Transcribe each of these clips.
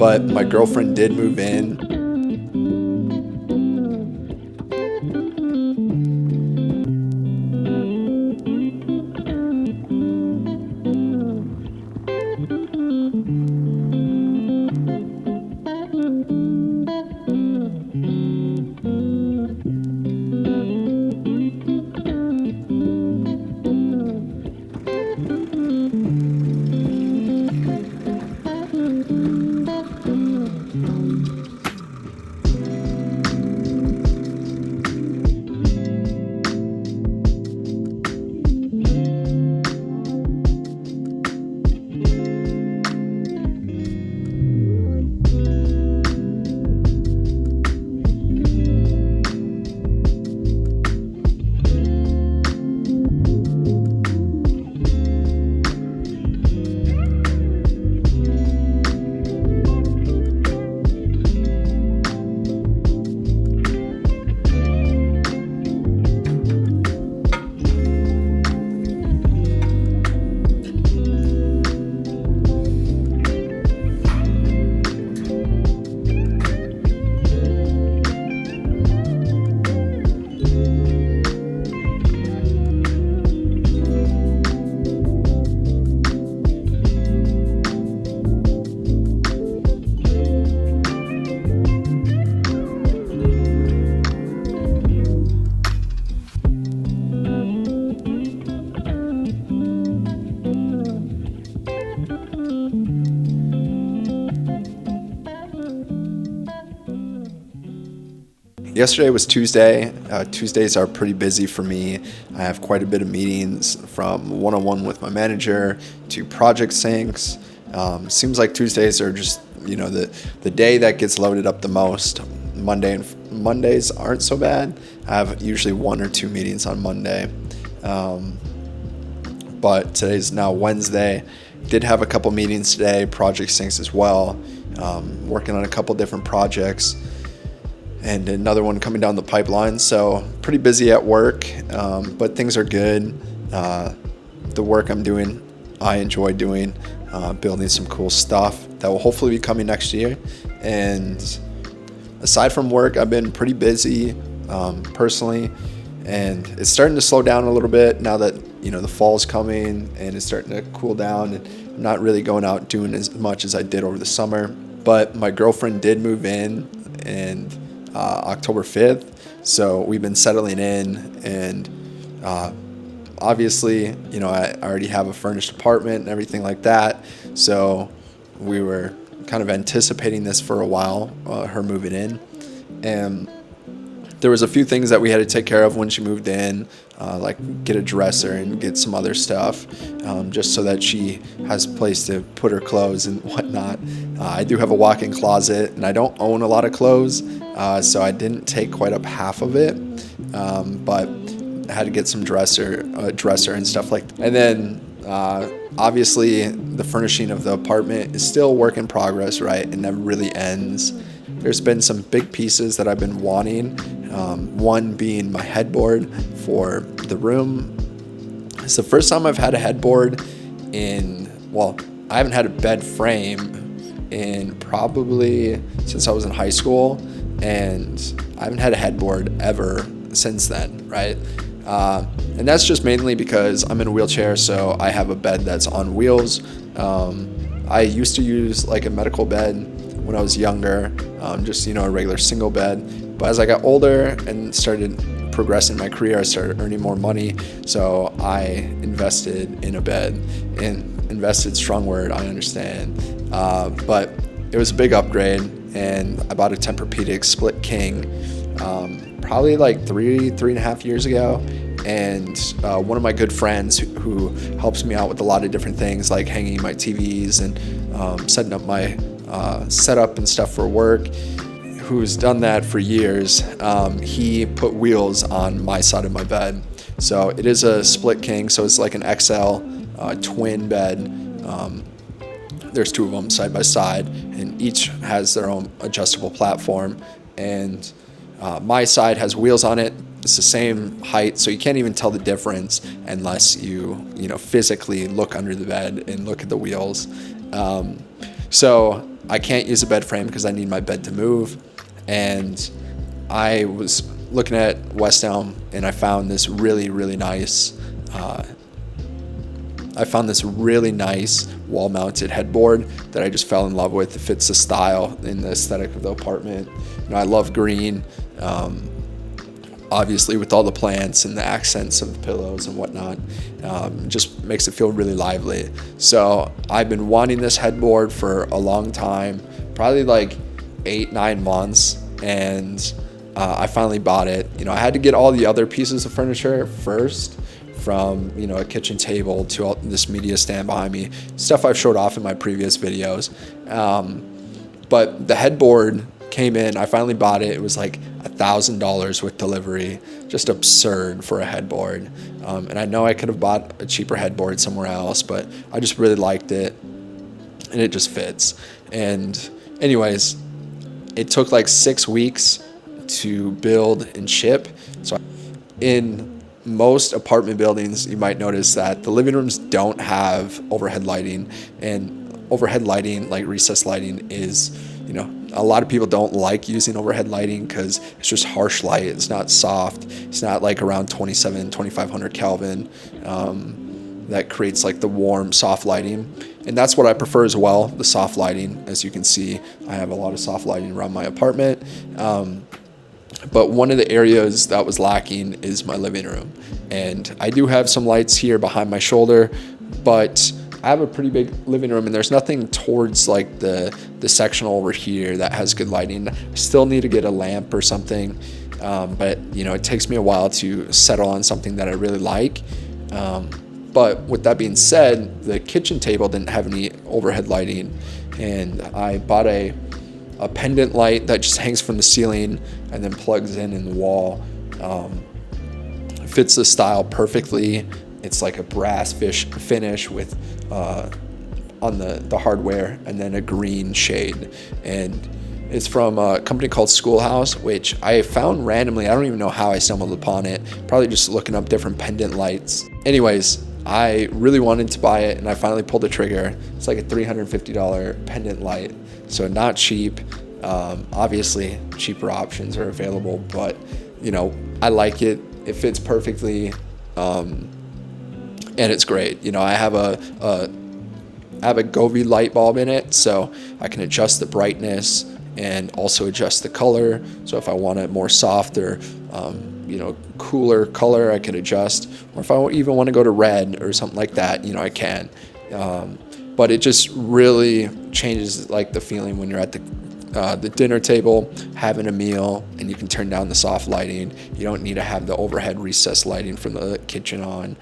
but my girlfriend did move in. Yesterday was Tuesday. Tuesdays are pretty busy for me. I have quite a bit of meetings, from one-on-one with my manager to project syncs. Seems like Tuesdays are just, the day that gets loaded up the most. Mondays aren't so bad. I have usually 1 or 2 meetings on Monday. But today's now Wednesday. Did have a couple meetings today, project syncs as well. Working on a couple different projects. And another one coming down the pipeline. So pretty busy at work, but things are good. The work I'm doing, I enjoy doing, building some cool stuff that will hopefully be coming next year. And aside from work, I've been pretty busy personally, and it's starting to slow down a little bit now that the fall's coming and it's starting to cool down, and I'm not really going out doing as much as I did over the summer. But my girlfriend did move in, and October 5th, so we've been settling in, and obviously I already have a furnished apartment and everything like that, so we were kind of anticipating this for a while, her moving in. And there was a few things that we had to take care of when she moved in, like get a dresser and get some other stuff, just so that she has a place to put her clothes and whatnot. I do have a walk-in closet, and I don't own a lot of clothes, so I didn't take quite up half of it, but I had to get some dresser and stuff like that. And then obviously the furnishing of the apartment is still a work in progress, right? It never really ends. There's been some big pieces that I've been wanting, one being my headboard for the room. It's the first time I've had a headboard I haven't had a bed frame in probably since I was in high school, and I haven't had a headboard ever since then, right? And that's just mainly because I'm in a wheelchair, so I have a bed that's on wheels. I used to use like a medical bed when I was younger, just a regular single bed. But as I got older and started progressing my career, I started earning more money, so I invested in a bed. And invested, strong word, I understand, but it was a big upgrade, and I bought a Tempur-Pedic split king probably like 3.5 years ago. And one of my good friends who helps me out with a lot of different things, like hanging my TVs and setting up my setup and stuff for work, who's done that for years, he put wheels on my side of my bed. So it is a split king, so it's like an XL twin bed. There's 2 of them side by side, and each has their own adjustable platform. And my side has wheels on it. It's the same height, so you can't even tell the difference unless you physically look under the bed and look at the wheels. So I can't use a bed frame because I need my bed to move. And I was looking at West Elm, and I found this really nice wall-mounted headboard that I just fell in love with. It fits the style and the aesthetic of the apartment. I love green, obviously with all the plants and the accents of the pillows and whatnot. Just makes it feel really lively. So I've been wanting this headboard for a long time, probably like 8-9 months, and I finally bought it. I had to get all the other pieces of furniture first, from a kitchen table to all this media stand behind me, stuff I've showed off in my previous videos. But the headboard came in. I finally bought it. It was like $1,000 with delivery. Just absurd for a headboard. And I know I could have bought a cheaper headboard somewhere else, but I just really liked it, and it just fits. And anyways, it took like 6 weeks to build and ship. So in most apartment buildings, you might notice that the living rooms don't have overhead lighting, and overhead lighting, like recessed lighting, is, a lot of people don't like using overhead lighting because it's just harsh light. It's not soft. It's not like around 2500 Kelvin that creates like the warm, soft lighting. And that's what I prefer as well, the soft lighting. As you can see, I have a lot of soft lighting around my apartment. But one of the areas that was lacking is my living room. And I do have some lights here behind my shoulder, but I have a pretty big living room, and there's nothing towards like the sectional over here that has good lighting. I still need to get a lamp or something, but it takes me a while to settle on something that I really like. But with that being said, the kitchen table didn't have any overhead lighting, and I bought a pendant light that just hangs from the ceiling and then plugs in the wall. Fits the style perfectly. It's like a brass finish with on the hardware, and then a green shade. And it's from a company called Schoolhouse, which I found randomly. I don't even know how I stumbled upon it. Probably just looking up different pendant lights. Anyways, I really wanted to buy it, and I finally pulled the trigger. It's like a $350 pendant light, so not cheap. Obviously, cheaper options are available, but I like it. It fits perfectly, and it's great. I have a Govee light bulb in it, so I can adjust the brightness and also adjust the color. So if I want it more soft or cooler color, I could adjust. Or if I even want to go to red or something like that, I can. But it just really changes like the feeling when you're at the dinner table having a meal, and you can turn down the soft lighting. You don't need to have the overhead recessed lighting from the kitchen on.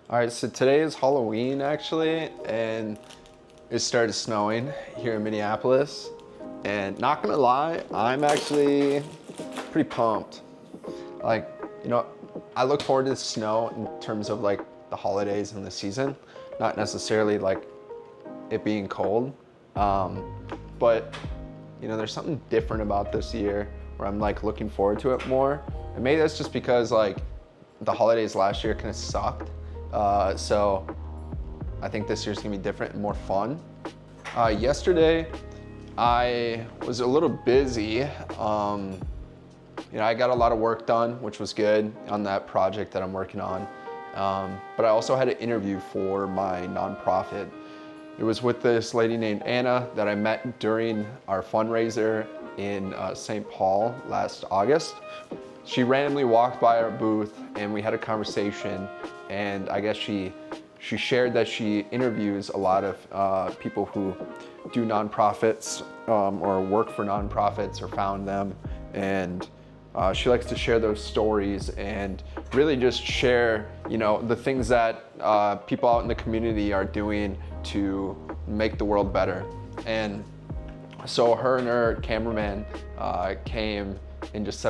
All right, so today is Halloween actually, and it started snowing here in Minneapolis. And not gonna lie, I'm actually pretty pumped. Like, I look forward to the snow in terms of like the holidays and the season, not necessarily like it being cold. But there's something different about this year where I'm like looking forward to it more. And maybe that's just because like the holidays last year kind of sucked. So I think this year's gonna be different and more fun. Yesterday, I was a little busy. I got a lot of work done, which was good on that project that I'm working on. But I also had an interview for my nonprofit. It was with this lady named Anna that I met during our fundraiser in St. Paul last August. She randomly walked by our booth and we had a conversation, and I guess she she shared that she interviews a lot of people who do nonprofits or work for nonprofits or found them, and she likes to share those stories and really just share, the things that people out in the community are doing to make the world better. And so her and her cameraman came and just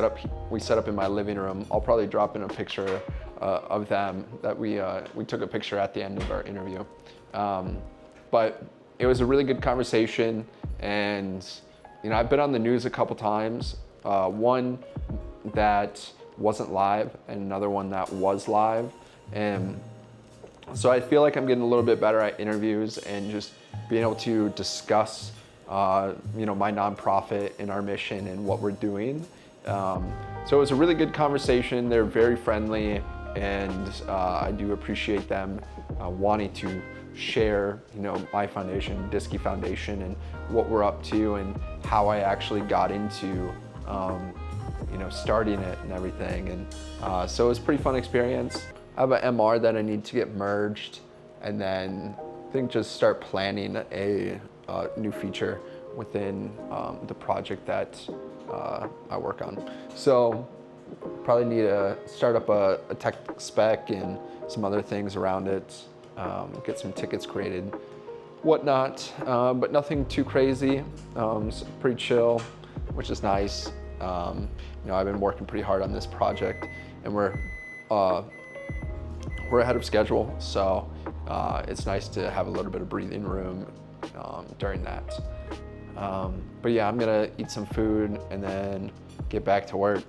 we set up in my living room. I'll probably drop in a picture of them that we took a picture at the end of our interview. But it was a really good conversation, and I've been on the news a couple times. One that wasn't live and another one that was live. And so I feel like I'm getting a little bit better at interviews and just being able to discuss my nonprofit and our mission and what we're doing. So it was a really good conversation. They're very friendly, and I do appreciate them wanting to share, my foundation, Diskey Foundation, and what we're up to and how I actually got into starting it and everything. And so it was a pretty fun experience. I have an MR that I need to get merged, and then I think just start planning a new feature within the project that I work on. So probably need to start up a tech spec and some other things around it, get some tickets created, whatnot, but nothing too crazy. It's pretty chill, which is nice. I've been working pretty hard on this project, and we're ahead of schedule, so it's nice to have a little bit of breathing room during that. But yeah, I'm gonna eat some food and then get back to work.